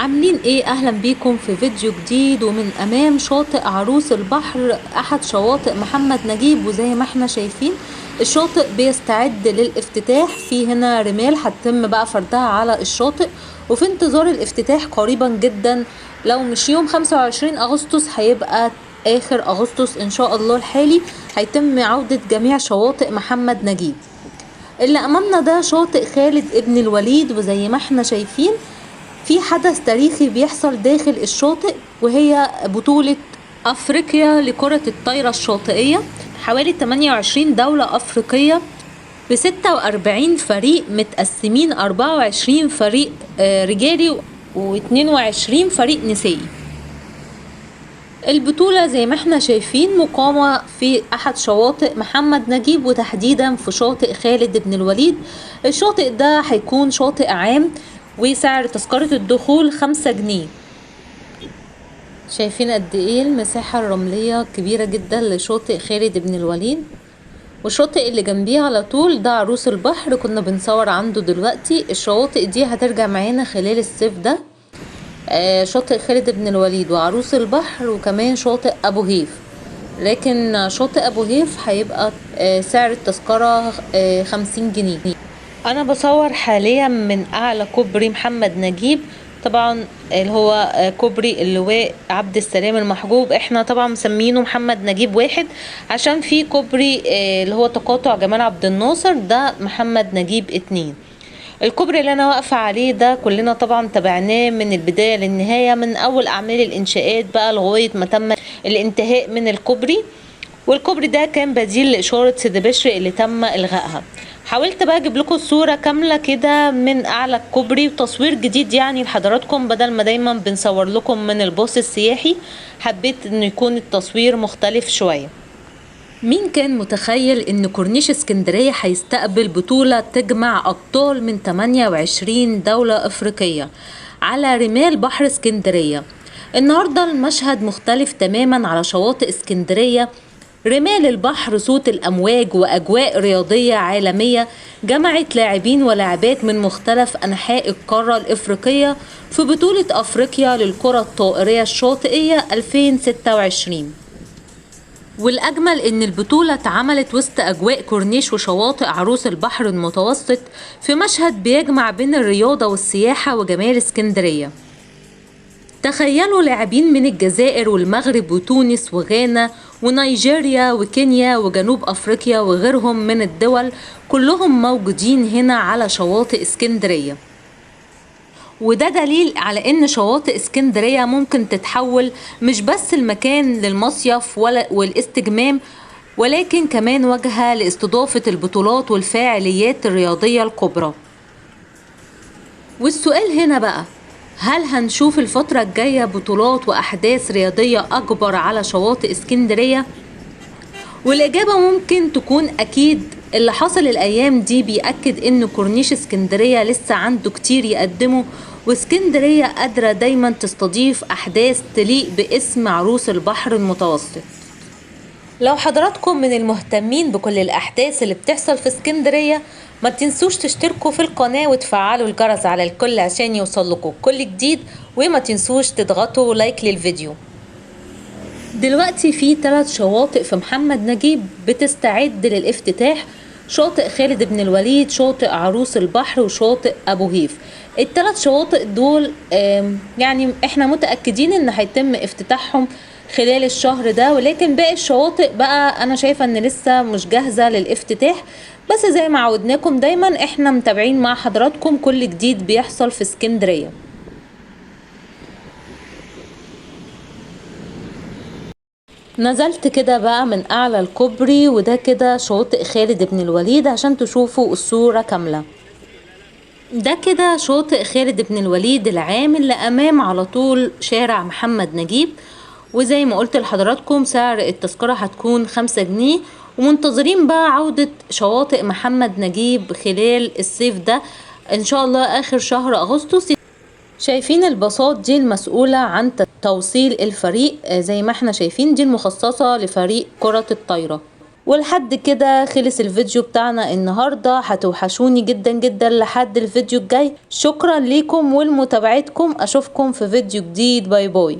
عاملين ايه؟ اهلا بيكم في فيديو جديد ومن امام شاطئ عروس البحر، احد شواطئ محمد نجيب. وزي ما احنا شايفين الشاطئ بيستعد للافتتاح. في هنا رمال هتتم بقى فردها على الشاطئ، وفي انتظار الافتتاح قريبا جدا. لو مش يوم 25 اغسطس هيبقى اخر اغسطس ان شاء الله الحالي هيتم عودة جميع شواطئ محمد نجيب. اللي امامنا ده شاطئ خالد ابن الوليد، وزي ما احنا شايفين في حدث تاريخي بيحصل داخل الشاطئ، وهي بطولة أفريقيا لكرة الطايرة الشاطئية. حوالي 28 دولة أفريقية ب 46 فريق متقسمين، 24 فريق رجالي و22 فريق نسائي. البطولة زي ما احنا شايفين مقامة في أحد شواطئ محمد نجيب، وتحديدا في شاطئ خالد بن الوليد. الشاطئ ده هيكون شاطئ عام، وسعر تذكرة الدخول 5 جنيه. شايفين قد ايه المساحة الرملية كبيرة جدا لشاطئ خالد بن الوليد. والشاطئ اللي جنبيه على طول ده عروس البحر، كنا بنصور عنده دلوقتي. الشواطئ دي هترجع معانا خلال الصيف ده، شاطئ خالد بن الوليد وعروس البحر وكمان شاطئ ابو هيف. لكن شاطئ ابو هيف هيبقى سعر التذكرة 50 جنيه. انا بصور حاليا من اعلى كوبري محمد نجيب، طبعا اللي هو كوبري اللواء عبد السلام المحجوب. احنا طبعا مسمينه محمد نجيب واحد عشان في كوبري اللي هو تقاطع جمال عبد الناصر ده محمد نجيب 2. الكوبري اللي انا واقفه عليه ده كلنا طبعا تابعناه من البدايه للنهايه، من اول اعمال الانشاءات بقى لغايه ما تم الانتهاء من الكوبري. والكوبري ده كان بديل لاشاره سيدي بشر اللي تم الغائها. حاولت بقى اجيب لكم الصوره كامله كده من اعلى الكوبري، وتصوير جديد يعني لحضراتكم بدل ما دايما بنصور لكم من الباص السياحي. حبيت انه يكون التصوير مختلف شويه. مين كان متخيل ان كورنيش اسكندرية هيستقبل بطولة تجمع ابطال من 28 دولة افريقية على رمال بحر اسكندرية؟ النهاردة المشهد مختلف تماما على شواطئ اسكندرية. رمال البحر، صوت الامواج، واجواء رياضية عالمية جمعت لاعبين ولاعبات من مختلف انحاء القارة الافريقية في بطولة افريقيا للكرة الطائرية الشاطئية 2026. والأجمل إن البطولة اتعملت وسط أجواء كورنيش وشواطئ عروس البحر المتوسط، في مشهد بيجمع بين الرياضة والسياحة وجمال اسكندرية. تخيلوا لاعبين من الجزائر والمغرب وتونس وغانا ونيجيريا وكينيا وجنوب أفريقيا وغيرهم من الدول، كلهم موجودين هنا على شواطئ اسكندرية. وده دليل على ان شواطئ اسكندرية ممكن تتحول مش بس المكان للمصيف والاستجمام، ولكن كمان واجهة لاستضافة البطولات والفاعليات الرياضية الكبرى. والسؤال هنا بقى، هل هنشوف الفترة الجاية بطولات وأحداث رياضية أكبر على شواطئ اسكندرية؟ والإجابة ممكن تكون أكيد. اللي حصل الأيام دي بيأكد إن كورنيش اسكندرية لسه عنده كتير يقدمه، واسكندرية قادرة دايما تستضيف أحداث تليق باسم عروس البحر المتوسط. لو حضراتكم من المهتمين بكل الأحداث اللي بتحصل في اسكندرية، ما تنسوش تشتركوا في القناة وتفعلوا الجرس على الكل عشان يوصلكوا كل جديد، وما تنسوش تضغطوا لايك للفيديو. دلوقتي في 3 شواطئ في محمد نجيب بتستعد للافتتاح: شاطئ خالد بن الوليد، شاطئ عروس البحر، وشاطئ ابو هيف. ال3 شواطئ دول يعني احنا متأكدين ان هيتم افتتاحهم خلال الشهر ده، ولكن باقي الشواطئ بقى انا شايفة ان لسه مش جاهزة للافتتاح. بس زي ما عودناكم دايما احنا متابعين مع حضراتكم كل جديد بيحصل في اسكندرية. نزلت كده بقى من اعلى الكوبري، وده كده شاطئ خالد بن الوليد عشان تشوفوا الصورة كاملة. ده كده شاطئ خالد بن الوليد العام اللي امام على طول شارع محمد نجيب. وزي ما قلت لحضراتكم سعر التذكرة هتكون 5 جنيه، ومنتظرين بقى عودة شواطئ محمد نجيب خلال الصيف ده ان شاء الله اخر شهر اغسطس. شايفين الباصات دي المسؤولة عن توصيل الفريق، زي ما احنا شايفين دي المخصصة لفريق كرة الطايرة. ولحد كده خلص الفيديو بتاعنا النهاردة. هتوحشوني جدا جدا لحد الفيديو الجاي. شكرا ليكم ولمتابعتكم، اشوفكم في فيديو جديد. باي باي.